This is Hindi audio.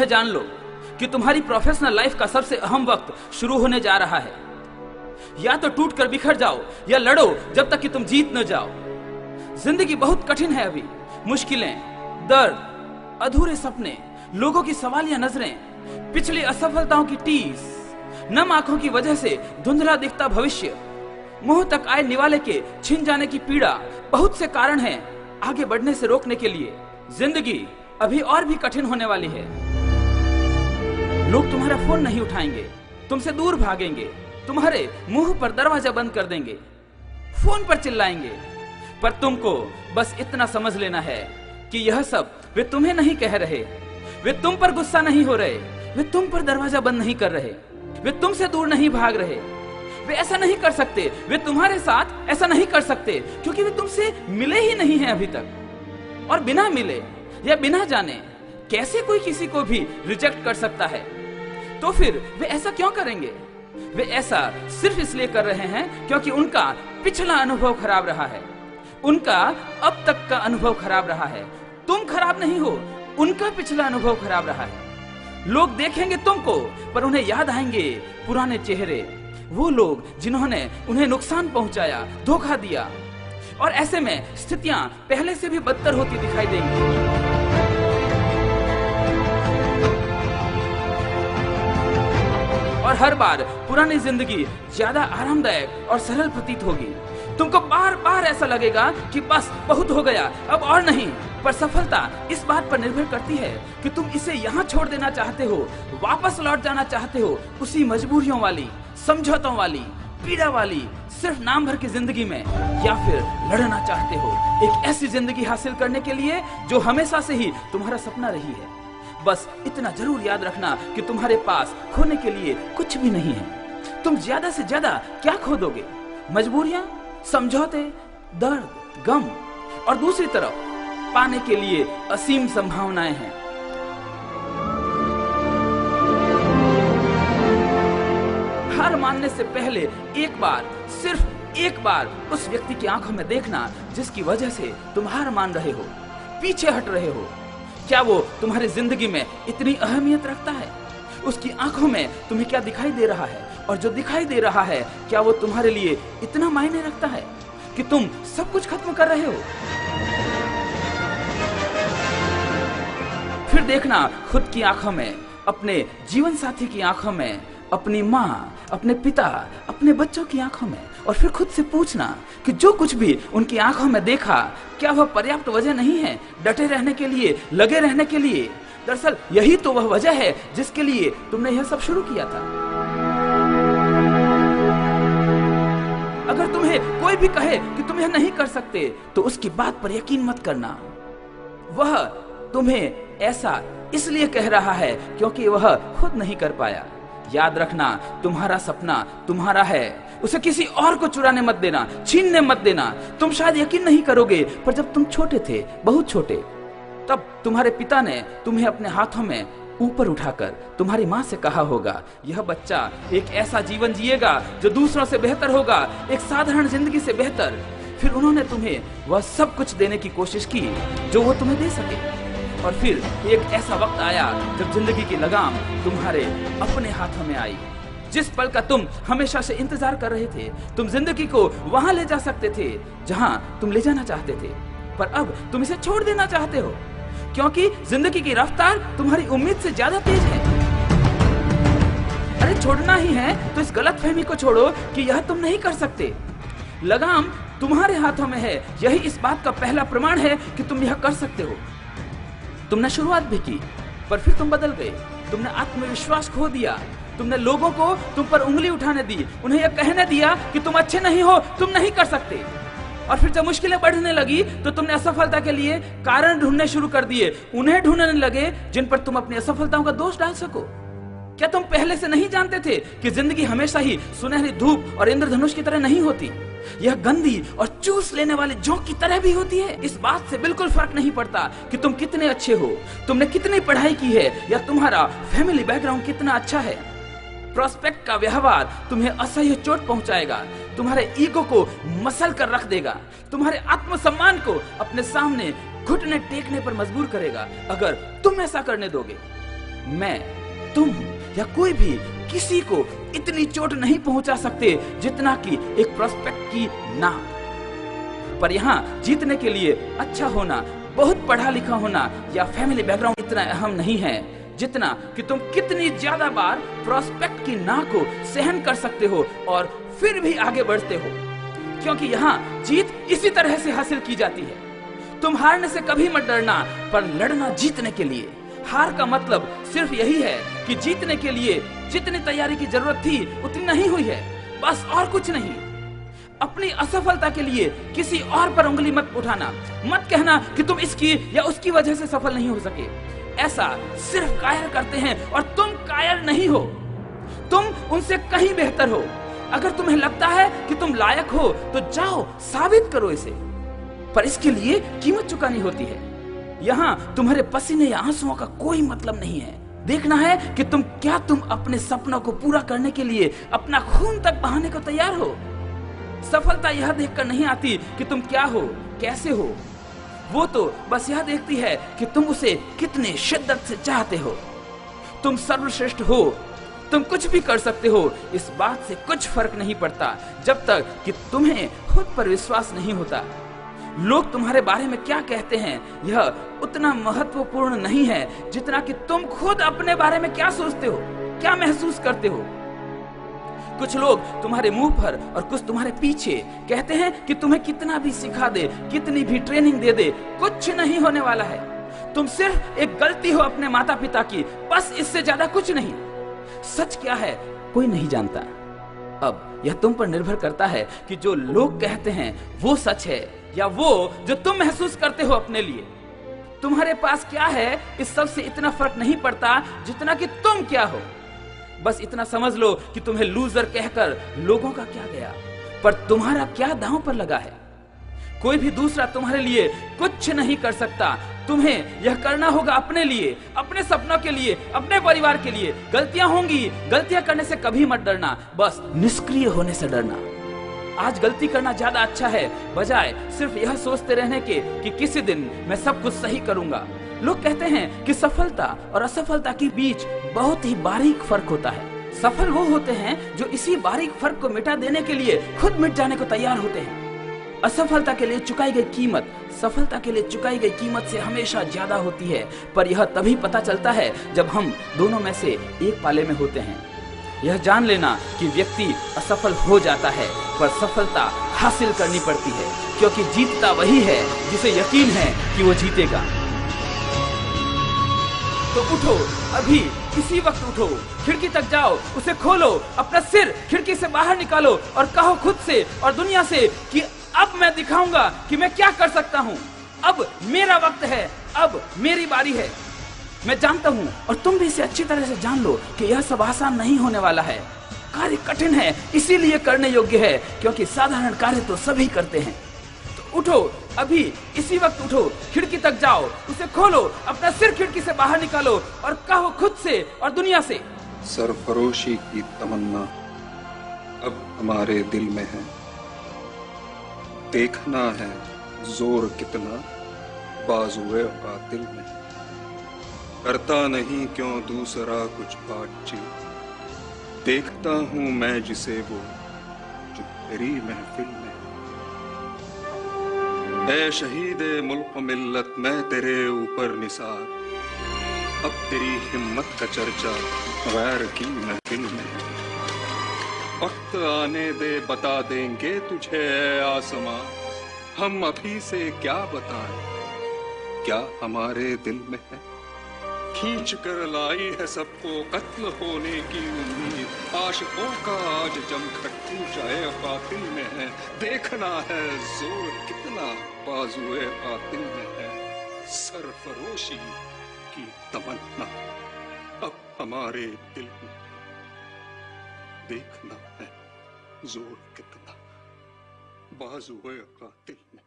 यह जान लो कि तुम्हारी प्रोफेशनल लाइफ का सबसे अहम वक्त शुरू होने जा रहा है। या तो टूट कर बिखर जाओ या लड़ो जब तक कि तुम जीत न जाओ। जिंदगी बहुत कठिन है अभी। मुश्किलें, दर्द, अधूरे सपने, लोगों की सवालिया नजरें, पिछली असफलताओं की टीस, नम आंखों की वजह से धुंधला दिखता भविष्य, मुंह तक आए निवाले के छिन जाने की पीड़ा, बहुत से कारण हैं आगे बढ़ने से रोकने के लिए। जिंदगी अभी और भी कठिन होने वाली है। लोग तुम्हारा फोन नहीं उठाएंगे, तुमसे दूर भागेंगे, तुम्हारे मुंह पर दरवाजा बंद कर देंगे, फोन पर चिल्लाएंगे। पर तुमको बस इतना समझ लेना है कि यह सब वे तुम्हें नहीं कह रहे, वे तुम पर गुस्सा नहीं हो रहे, वे तुम पर दरवाजा बंद नहीं कर रहे, वे तुमसे दूर नहीं भाग रहे। वे ऐसा नहीं कर सकते, वे तुम्हारे साथ ऐसा नहीं कर सकते क्योंकि वे तुमसे मिले ही नहीं हैं अभी तक। और बिना मिले या बिना जाने कैसे कोई किसी को भी रिजेक्ट कर सकता है? तो फिर वे ऐसा क्यों करेंगे? वे ऐसा सिर्फ इसलिए कर रहे हैं क्योंकि उनका पिछला अनुभव खराब रहा है, उनका अब तक का अनुभव खराब रहा है। तुम खराब नहीं हो, उनका पिछला अनुभव खराब रहा है। लोग देखेंगे तुमको पर उन्हें याद आएंगे पुराने चेहरे, वो लोग जिन्होंने उन्हें नुकसान पहुंचाया, धोखा दिया। और ऐसे में स्थितियां पहले से भी बदतर होती दिखाई देंगी। और हर बार पुरानी जिंदगी ज्यादा आरामदायक और सरल प्रतीत होगी। तुमको बार बार ऐसा लगेगा कि बस बहुत हो गया, अब और नहीं। पर सफलता इस बात पर निर्भर करती है कि तुम इसे यहाँ छोड़ देना चाहते हो, वापस लौट जाना चाहते हो उसी मजबूरियों वाली, समझौतों वाली, पीड़ा वाली, सिर्फ नाम भर की जिंदगी में, या फिर लड़ना चाहते हो एक ऐसी जिंदगी हासिल करने के लिए जो हमेशा से ही तुम्हारा सपना रही है। बस इतना जरूर याद रखना कि तुम्हारे पास खोने के लिए कुछ भी नहीं है। तुम ज्यादा से ज्यादा क्या खो दोगे? मजबूरियां, समझौते, दर्द, गम। और दूसरी तरफ पाने के लिए असीम संभावनाएं हैं। हार मानने से पहले एक बार, सिर्फ एक बार उस व्यक्ति की आंखों में देखना जिसकी वजह से तुम हार मान रहे हो, पीछे हट रहे हो। क्या वो तुम्हारी जिंदगी में इतनी अहमियत रखता है? उसकी आंखों में तुम्हें क्या दिखाई दे रहा है? और जो दिखाई दे रहा है क्या वो तुम्हारे लिए इतना मायने रखता है कि तुम सब कुछ खत्म कर रहे हो? फिर देखना खुद की आंखों में, अपने जीवन साथी की आंखों में, अपनी माँ, अपने पिता, अपने बच्चों की आंखों में, और फिर खुद से पूछना कि जो कुछ भी उनकी आंखों में देखा क्या वह पर्याप्त वजह नहीं है डटे रहने के लिए, लगे रहने के लिए? दरअसल यही तो वह वजह है जिसके लिए तुमने यह सब शुरू किया था। अगर तुम्हें कोई भी कहे कि तुम यह नहीं कर सकते तो उसकी बात पर यकीन मत करना। वह तुम्हें ऐसा इसलिए कह रहा है क्योंकि वह खुद नहीं कर पाया। याद रखना, तुम्हारा सपना तुम्हारा है, उसे किसी और को चुराने मत देना, छीनने मत देना। तुम शायद यकीन नहीं करोगे पर जब तुम छोटे थे, बहुत छोटे, तब तुम्हारे पिता ने तुम्हें अपने हाथों में ऊपर उठाकर तुम्हारी माँ से कहा होगा, यह बच्चा एक ऐसा जीवन जिएगा जो दूसरों से बेहतर होगा, एक साधारण जिंदगी से बेहतर। फिर उन्होंने तुम्हें वह सब कुछ देने की कोशिश की जो वो तुम्हें दे सके। और फिर एक ऐसा वक्त आया जब जिंदगी की लगाम तुम्हारे अपने हाथों में आई। जिस पल का तुम हमेशा से इंतजार कर रहे थे, तुम जिंदगी को वहां ले जा सकते थे जहां तुम ले जाना चाहते थे, पर अब तुम इसे छोड़ देना चाहते हो क्योंकि जिंदगी की रफ्तार तुम्हारी उम्मीद से ज्यादा तेज है। अरे छोड़ना ही है तो इस गलतफहमी को छोड़ो कि यह तुम नहीं कर सकते। लगाम तुम्हारे हाथों में है, यही इस बात का पहला प्रमाण है कि तुम यह कर सकते हो। तुमने शुरुआत भी की पर फिर तुम बदल गए, तुमने आत्मविश्वास खो दिया, तुमने लोगों को तुम पर उंगली उठाने दी, उन्हें यह कहने दिया कि तुम अच्छे नहीं हो, तुम नहीं कर सकते। और फिर जब मुश्किलें बढ़ने लगी तो तुमने असफलता के लिए कारण ढूंढने शुरू कर दिए, उन्हें ढूंढने लगे जिन पर तुम अपनी असफलताओं का दोष डाल सको। क्या तुम पहले से नहीं जानते थे कि जिंदगी हमेशा ही सुनहरी धूप और इंद्रधनुष की तरह नहीं होती? यह गंदी और चूस लेने वाले जोंक की तरह भी होती है। इस बात से बिल्कुल फर्क नहीं पड़ता कि तुम कितने अच्छे हो, तुमने कितनी पढ़ाई की है या तुम्हारा फैमिली बैकग्राउंड कितना अच्छा है। प्रोस्पेक्ट का व्यवहार तुम्हें असह्य चोट पहुंचाएगा, तुम्हारे ईगो को मसल कर रख देगा, तुम्हारे आत्मसम्मान को अपने सामने घुटने टेकने पर मजबूर करेगा अगर तुम ऐसा करने दोगे। मैं, तुम या कोई भी किसी को इतनी चोट नहीं पहुंचा सकते जितना कि एक प्रोस्पेक्ट की नाक। पर यहाँ जीतने के लिए अच्छा होना, बहुत पढ़ा लिखा होना या फैमिली बैकग्राउंड इतना अहम नहीं है जितना कि तुम कितनी ज्यादा बार प्रोस्पेक्ट की नाक को सहन कर सकते हो और फिर भी आगे बढ़ते हो, क्योंकि यहाँ जीत इसी तरह से हासिल की जाती है। तुम हारने से कभी मत डरना, पर लड़ना जीतने के लिए। हार का मतलब सिर्फ यही है कि जीतने के लिए जितनी तैयारी की जरूरत थी उतनी नहीं हुई है, बस, और कुछ नहीं। अपनी असफलता के लिए किसी और पर उंगली मत उठाना, मत कहना कि तुम इसकी या उसकी वजह से सफल नहीं हो सके। ऐसा सिर्फ कायर करते हैं और तुम कायर नहीं हो, तुम उनसे कहीं बेहतर हो। अगर तुम्हें लगता है कि तुम लायक हो तो जाओ साबित करो इसे, पर इसके लिए कीमत चुकानी होती है। यहाँ तुम्हारे पसीने या आंसुओं का कोई मतलब नहीं है। देखना है कि तुम अपने सपनों को पूरा करने के लिए अपना खून तक बहाने को तैयार हो। सफलता यह देखकर नहीं आती कि तुम क्या हो, कैसे हो, वो तो बस यह देखती है कि तुम उसे कितने शिद्दत से चाहते हो। तुम सर्वश्रेष्ठ हो, तुम कुछ भी कर सकते हो, इस बात से कुछ फर्क नहीं पड़ता जब तक कि तुम्हें खुद पर विश्वास नहीं होता। लोग तुम्हारे बारे में क्या कहते हैं यह उतना महत्वपूर्ण नहीं है जितना कि तुम खुद अपने बारे में क्या सोचते हो, क्या महसूस करते हो। कुछ लोग तुम्हारे मुंह पर और कुछ तुम्हारे पीछे कहते हैं कि तुम्हें कितना भी सिखा दे, कितनी भी ट्रेनिंग दे दे, कुछ नहीं होने वाला है। तुम सिर्फ एक गलती हो अपने माता पिता की, बस, इससे ज्यादा कुछ नहीं। सच क्या है कोई नहीं जानता। अब यह तुम पर निर्भर करता है कि जो लोग कहते हैं वो सच है या वो जो तुम महसूस करते हो अपने लिए। तुम्हारे पास क्या है इस सब से इतना फर्क नहीं पड़ता जितना कि तुम क्या हो। बस इतना समझ लो कि तुम्हें लूजर कहकर लोगों का क्या गया, पर तुम्हारा क्या दांव पर लगा है। कोई भी दूसरा तुम्हारे लिए कुछ नहीं कर सकता। तुम्हें यह करना होगा अपने लिए, अपने सपनों के लिए, अपने परिवार के लिए। गलतियां होंगी, गलतियां करने से कभी मत डरना, बस निष्क्रिय होने से डरना। आज गलती करना ज्यादा अच्छा है बजाय सिर्फ यह सोचते रहने के कि किसी दिन मैं सब कुछ सही करूंगा। लोग कहते हैं कि सफलता और असफलता के बीच बहुत ही बारीक फर्क होता है। सफल वो होते हैं जो इसी बारीक फर्क को मिटा देने के लिए खुद मिट जाने को तैयार होते हैं। असफलता के लिए चुकाई गई कीमत सफलता के लिए चुकाई गई कीमत से हमेशा ज्यादा होती है, पर यह तभी पता चलता है जब हम दोनों में से एक पाले में होते हैं। यह जान लेना कि व्यक्ति असफल हो जाता है, पर सफलता हासिल करनी पड़ती है, क्योंकि जीतता वही है जिसे यकीन है कि वो जीतेगा। तो उठो, अभी इसी वक्त उठो, खिड़की तक जाओ, उसे खोलो, अपना सिर खिड़की से बाहर निकालो और कहो खुद से और दुनिया से कि अब मैं दिखाऊंगा कि मैं क्या कर सकता हूँ। अब मेरा वक्त है, अब मेरी बारी है। मैं जानता हूँ और तुम भी इसे अच्छी तरह से जान लो कि यह सब आसान नहीं होने वाला है। कार्य कठिन है, इसीलिए करने योग्य है, क्योंकि साधारण कार्य तो सभी करते हैं। तो उठो, अभी इसी वक्त उठो, खिड़की तक जाओ, उसे खोलो, अपना सिर खिड़की से बाहर निकालो और कहो खुद से और दुनिया से, सरफरोशी की तमन्ना अब हमारे दिल में है। देखना है जोर कितना बाजुए कातिल में। करता नहीं क्यों दूसरा कुछ बातचीत, देखता हूं मैं जिसे वो जो तेरी महफिल में। ऐ शहीदे मुल्क मिल्लत मैं तेरे ऊपर निसार, अब तेरी हिम्मत का चर्चा गैर की महफिल में। वक्त आने दे बता देंगे तुझे ऐ आसमां, हम अभी से क्या बताएं क्या हमारे दिल में है। खींच कर लाई है सबको कत्ल होने की उम्मीद, आशिकों का आज जमघट जाए कातिल में है। देखना है जोर कितना बाजुए कातिल में है। सरफरोशी की तमन्ना अब हमारे दिल में, देखना है जोर कितना बाजुए कातिल में।